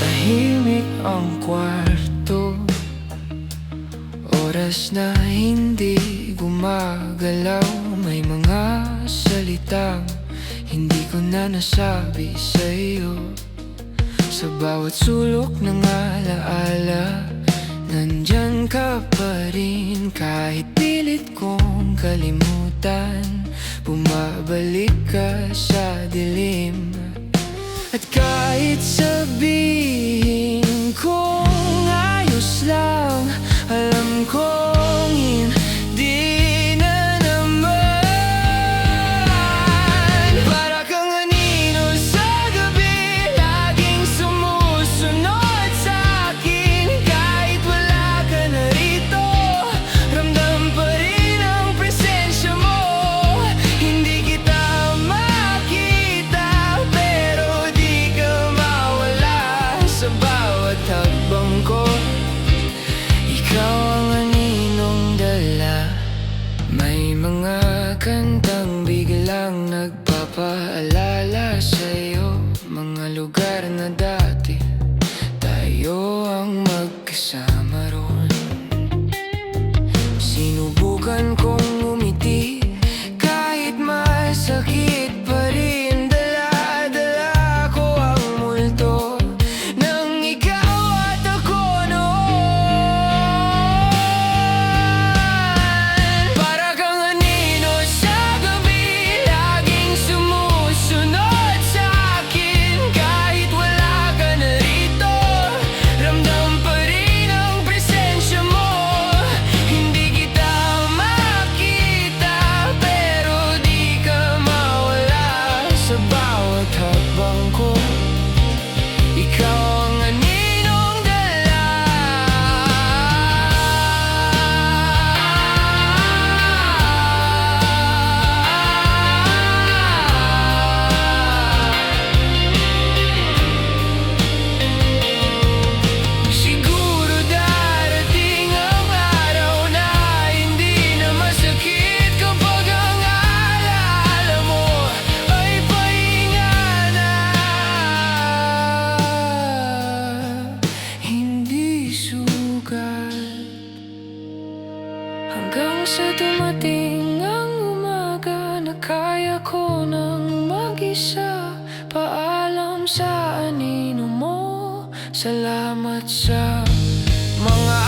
Tahimik ang kwarto, oras na hindi gumagalaw. May mga salitang hindi ko na nasabi sa'yo. Sa bawat sulok ng alaala, nandyan ka pa rin. Kahit pilit kong kalimutan, bumabalik ka sa dilim. At kahit sabihin kong ayos lang, alam kong hindi na naman. Para kang anino sa gabi, laging sumusunod sa'kin. Kahit wala ka na rito, ramdam pa rin ang presensya mo. Hindi kita makita, pero di ka mawala sa bawat hakbang ko. Ikaw ang aninong dala. May mga kantang biglang nagpapaalala sa'yo. Mga lugar na dati tayo ang magkasama roon. Sinubukan kong umiti kahit masakit pa rin. Dala-dala ko ang multo ng ikaw at ako noon. Para kang anino sa gabi, laging sumusunod sa'kin. Kahit wala ka na rito, ramdam pa rin ang presensya mo. Hindi kita makita, pero di ka mawala sa bawat hakbang ko. Ikaw ang aninong dala. Siguro darating ang araw na hindi na masakit kapag ang alaala mo ay pahinga na. Hindi sugat hanggang sa dumating ang umaga na kaya ko nang mag-isa. Paalam sa anino mo, salamat sa mga